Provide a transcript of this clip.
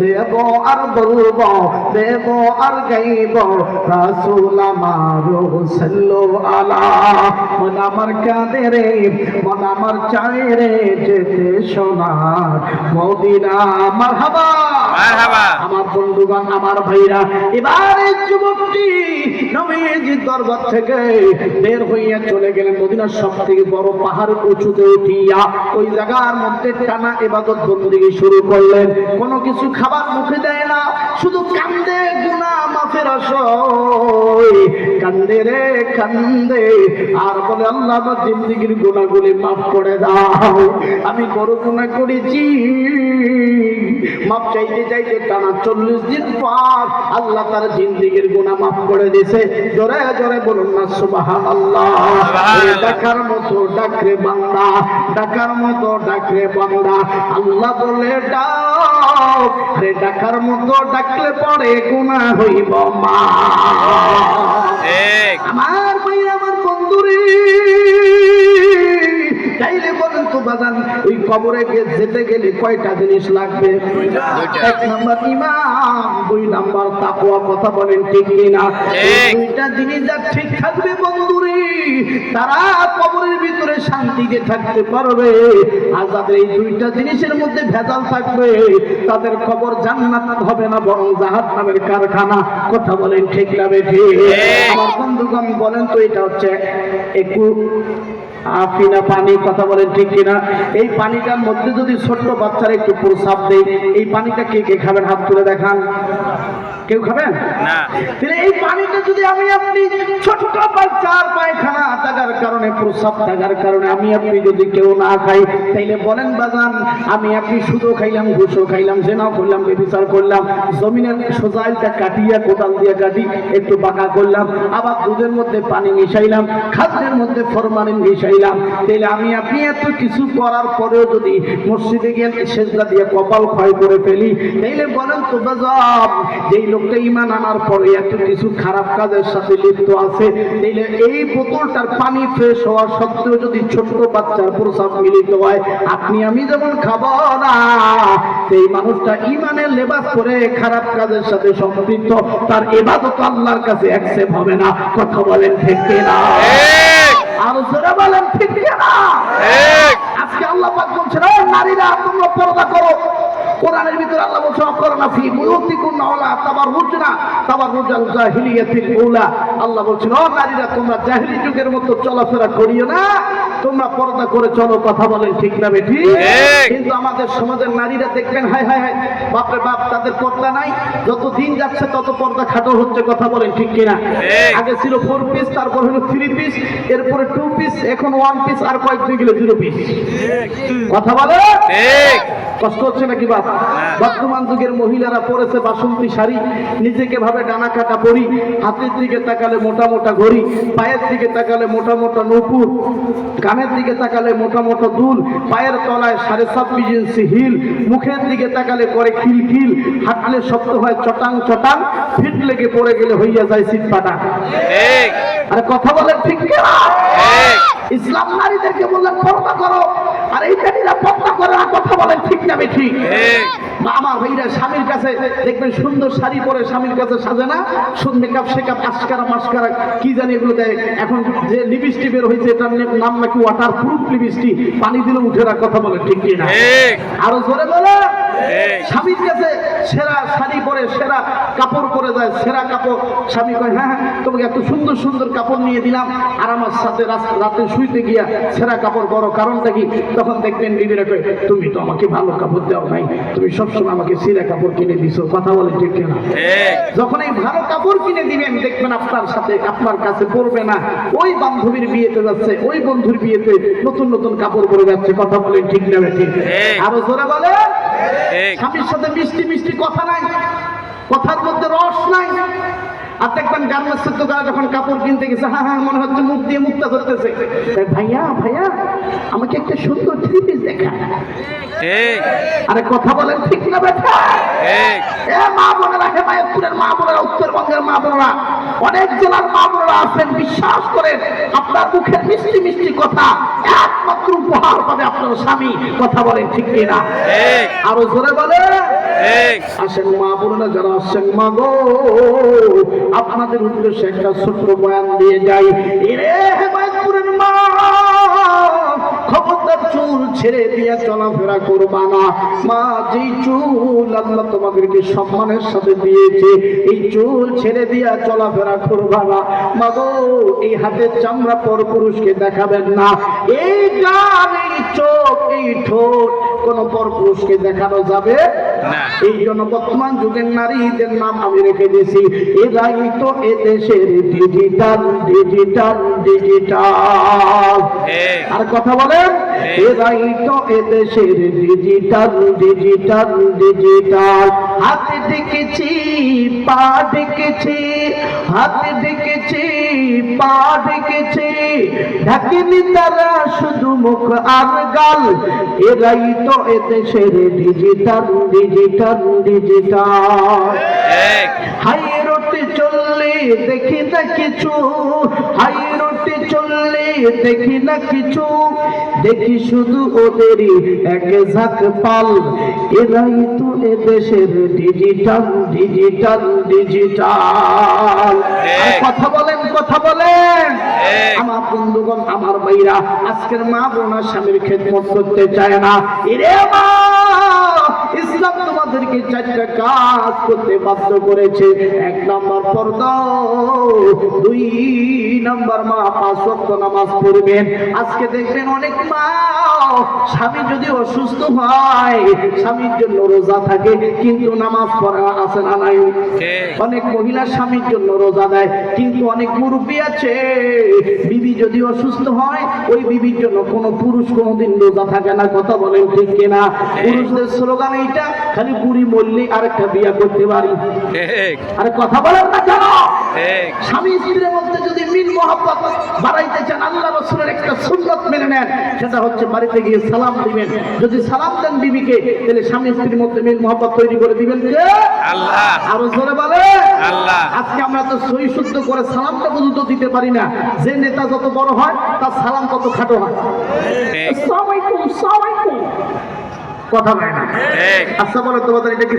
দেব আর বলবো, দেব আর গাইব, রাসূল আমার সাল্লু আলা। মন আমার কাঁদে রে, মন আমার চায় রে যেতে সোনার মদিনা। মারহাবা মারহাবা। আমার বন্ধুগণ, আমার ভাইরা, এবার এই যুবকটি নবীজির দরবার থেকে বের হইয়া চলে গেলেন মদিনার সবথেকে বড় পাহাড় উঁচুতে উঠিয়া ওই জায়গার মধ্যে টানা ইবাদত বন্দেগী শুরু করলেন। কোনো কিছু খাবার মুখে দেয় না, শুধু কান্দে, গুনাহ মাফের আশায় কান্দে রে কান্দে, আর বলে আল্লাহ আমার জিন্দেগীর গুনাহগুলি মাফ করে দাও, আমি বড় গুনাহ করেছি। মাপ চাইতে চাইতে টানা 40 দিন পর আল্লাহ তার জিন্দেগীর গুনাহ মাফ করে দিয়েছে। জোরে জোরে বলুন না সুবহানাল্লাহ। ডাকার মতো ডাকরে বান্দা, ডাকার মতো ডাকরে বান্দা, আল্লাহ বলে ডাক রে, ডাকার মতো ডাকলে পরে গুনাহ হইব মা। আমার ভাই, আমার বন্ধুরে, তাইলে বলেন তো বাজান, ওই কবরে যেতে গেলে কয়টা জিনিস লাগবে? 1 নাম্বার ঈমান, 2 নাম্বার তাকওয়া। কথা বলেন ঠিক কিনা? দুইটা জিনিস যা ঠিক থাকবে বন্ধুরে, তারা কবরের ভিতরে শান্তিতে থাকতে পারবে। আর যাদের এই দুইটা জিনিসের মধ্যে ভেজাল থাকবে, তাদের কবর জান্নাত হবে না, বরং জাহান্নামের কারখানা। কথা বলেন ঠিক না বেঠিক? আমার বন্ধুগণ বলেন তো, এটা হচ্ছে একটু আফিনা পানি। কথা বলেন ঠিক কিনা? এই পানিটার মধ্যে যদি ছোট্ট বাচ্চারা একটু প্রসাব দেয়, এই পানিটা কে কে খাবেন? হাত তুলে দেখান। কেউ খাবেন না? তাহলে এই পানিটা যদি আমি আপনি ছোট্ট বাচ্চার পায়খানা থাকার কারণে, প্রসাব থাকার কারণে আমি আপনি যদি কেউ না খাই, তাইলে বলেন বাজান, আমি আপনি সুদও খাইলাম, ঘুষও খাইলাম, জেনাও করলাম, ব্যভিচার করলাম, জমিনের সোজাইটা কাটিয়া কোদাল দিয়ে কাটি একটু বাঁকা করলাম, আবার দুধের মধ্যে পানি মিশাইলাম, খাদ্যের মধ্যে ফরমালিন মিশাইলাম, তাইলে আমি আপনি এত কিছু করার পরেও যদি মসজিদে গিয়ে সেজদা দিয়ে কপাল ক্ষয় করে ফেলি, তাইলে বলেন তো বাজান, যেই লোকটা ঈমান আনার পরে এত কিছু খারাপ কাজের সাথে লিপ্ত আছে, তাইলে এই বোতলটার পানি ফ্রেশ হওয়া সত্ত্বেও যদি ছোট্ট বাচ্চার প্রসাব মিলিত হয়, আপনি আমি যেমন খাবো না, সেই মানুষটা ঈমানের লেবাস করে খারাপ কাজের সাথে সম্পৃক্ত, তার ইবাদত আল্লাহর কাছে অ্যাকসেপ্ট হবে না। কথা বলেন ঠিক কিনা? আর যারা বলেন ঠিক কিনা? আজকে আল্লাহ পাক বলছেন, ও নারীরা তোমরা পর্দা করো। কোরআনের ভিতরে আল্লাহ বলছে, অকরনা ফি বুয়ুতিকুন্না ওয়ালা তাবাররুজনা তাবাররুজাল জাহিলিয়াতিল উলা। আল্লাহ বলছেন, ও নারীরা তোমরা জাহেলি যুগের মতো চলাফেরা করিও না, তোমরা পর্দা করে চলো। কথা বলেন ঠিক না বেঠিক? কিন্তু আমাদের সমাজের নারীরা দেখবেন, হায় হায় হায়, বাপরে বাপ, তাদের পর্দা নাই। যত দিন যাচ্ছে তত পর্দা খাটো হচ্ছে। কথা বলেন ঠিক কিনা? আগে ছিল 4 পিস, তারপর হলো 3 পিস, এরপরে 2 পিস, এখন 1 পিস, আর কয়েকদিন গেলে 0 পিস। কথা বলে ঠিক? কষ্ট হচ্ছে নাকি বাপ? বর্তমান যুগের মহিলারা পরেছে বাসন্তী শাড়ি, নিজেকে ভাবে ডানা কাটা পরি, হাতের দিকে তাকালে মোটা মোটা ঘড়ি, পায়ের দিকে তাকালে মোটা মোটা নূপুর, কানের দিকে তাকালে মোটা মোটা দুল, পায়ের তলায় 26.5 ইঞ্চি হিল, মুখের দিকে তাকালে করে খিলখিল, হাঁটলে শব্দ হয় চটাং চটাং, ফিট লেগে পড়ে গেলে হইয়া যায় সিটপাটা। আরে কথা বলেন ঠিক কিনা? ইসলাম নারীদেরকে বললেন পর্দা করো, আর এই নারীরা পর্দা করে না। কথা বলেন ঠিক না বেঠিক? আমার ভাইরা স্বামীর কাছে দেখবেন সুন্দর শাড়ি পরে স্বামীর কাছে সাজে না, মেকআপ শেকআপ, আস্কারা মাস্কারা কি জানি এগুলো দেয়। এখন যে লিপস্টিক বের হয়েছে, এটার নাম নাকি ওয়াটার প্রুফ লিপস্টিক, পানি দিলে উঠে না। কথা বলেন ঠিক কিনা? আরো জোরে বলে। স্বামীর কাছে সেরা শাড়ি পরে, সেরা কাপড় পরে যায়, সেরা কাপড়। স্বামী কয়, হ্যাঁ হ্যাঁ, তোমাকে এত সুন্দর সুন্দর কাপড় নিয়ে দিলাম, আর আমার সাথে রাতে শুইতে গিয়া সেরা কাপড় বড় কারণটা কি? তখন দেখবেন বিবিরা কয়, তুমি তো আমাকে ভালো কাপড় দাও নাই, তুমি সবসময় আমাকে সেরা কাপড় কিনে দিছো। কথা বলে ঠিক কিনা? যখন এই ভালো কাপড় কিনে দিবেন, দেখবেন আপনার সাথে, আপনার কাছে পরবে না। ওই বান্ধবীর বিয়েতে যাচ্ছে, ওই বন্ধুর বিয়েতে নতুন নতুন কাপড় পরে যাচ্ছে। কথা বলেন ঠিক না ঠিক? আরো জোরে বলে। স্বামীর সাথে মিষ্টি মিষ্টি কথা নাই, কথার মধ্যে রস নাই। আর দেখবেন গার্মেন্টসের দোকানে যখন কাপড় কিনতে গেছে, হ্যাঁ হ্যাঁ, মনে হচ্ছে মুখ দিয়ে মুক্তা ধরতেছে, ভাইয়া ভাইয়া আমাকে একটা সুন্দর 3 পিস দেখা। আরে কথা বলেন ঠিক না বেটা? মা বোনেরা, হেমায়তপুরের মা বোনেরা, উত্তরবঙ্গের মা বোনেরা, অনেক জেলার মা বোনেরা আছেন, বিশ্বাস করেন আপনার মুখের মিষ্টি মিষ্টি কথা একমাত্র উপহার পাবে আপনার স্বামী। কথা বলেন ঠিক কিনা? আরো জোরে বলে। আসেন মা বোনেরা যারা আসছেন, মা গো আপনাদের উদ্দেশ্যে একটা ছোট্ট বয়ান দিয়ে যাই। এরে হেমায়তপুরের মা, খবরদার চুল ছেড়ে দিয়ে চলাফেরা করবা না। মা, যেই চুল আল্লাহ তোমাদেরকে সম্মানের সাথে দিয়েছে, এই চুল ছেড়ে দিয়ে চলাফেরা করবা না। মা গো, এই হাতের চামড়া পর পুরুষকে দেখাবেন না। এই গান, এই চোখ, এই ঠোঁট কোন পর পুরুষকে দেখানো যাবে না। এই জন্য বর্তমান যুগের নারীদের নাম আমি রেখে দিয়েছি, এরাই তো এদেশের ডিজিটাল ডিজিটাল ডিজিটাল। আর কথা বলেন, এরাই তো এদেশের ডিজিটাল ডিজিটাল ডিজিটাল। হাতে দেখেছি, পা দেখেছি, হাতে দেখেছি, পা দেখেছি, ঢাকেনি তারা শুধু মুখ আর গাল। এরাই তো এদেশের ডিজিটাল ডিজিটাল ডিজিটাল। হাই রোডে চললে দেখি না কিছু, হাই রোডে চললে দেখি না কিছু, দেখি শুধু ওদেরই এক ঝাঁক পাল। এরাই তো এদেশের ডিজিটাল ডিজিটাল ডিজিটাল। কথা বলেন, কথা বলেন আমার বন্ধুগণ, আমার ভাইরা। আজকের মা বোনা স্বামীর খেদমত করতে চায় না। এরে মা, ইসলাম তোমাদেরকে চারটা কাজ করতে বাধ্য করেছে। 1 নম্বর পর্দা, 2 নম্বর মা 5 ওয়াক্ত নামাজ পড়বেন। আজকে দেখবেন অনেক মা, স্বামী যদি অসুস্থ হয় স্বামীর জন্য রোজা থাকে, কিন্তু নামাজ পড়া আছে না নাই? অনেক মহিলা স্বামীর জন্য রোজা দেয়, কিন্তু অনেক মুরব্বী আছে বিবি যদি অসুস্থ হয় ওই বিবির জন্য কোন পুরুষ কোনদিন রোজা থাকে না। কথা বলেন ঠিক কিনা? পুরুষদের স্লোগান এইটা, খালি বুড়ি মরলে আরেকটা বিয়া করতে পারি। আরে কথা বলেন না কেন? স্বামী স্ত্রীর মধ্যে যদি মিল মহব্বত বাড়াইতে চান, আল্লাহ রাসূলের একটা সুন্নাত মেনে নেন, সেটা হচ্ছে বাড়িতে গিয়ে সালাম দিবেন। যদি সালাম দেন বিবিকে, তাহলে স্বামী স্ত্রীর মধ্যে মিল মহব্বত তৈরি করে দিবেন কে? আল্লাহ। আরো জোরে বলে আল্লাহ। আজকে আমরা তো সহি শুদ্ধ করে সালামটা পর্যন্ত দিতে পারি না। যে নেতা যত বড় হয় তার সালাম তত খাটো হয়। আসসালামু আলাইকুম, আসসালামু আলাইকুম, কথা বলে না। আচ্ছা বলে তোমাদের এটা কি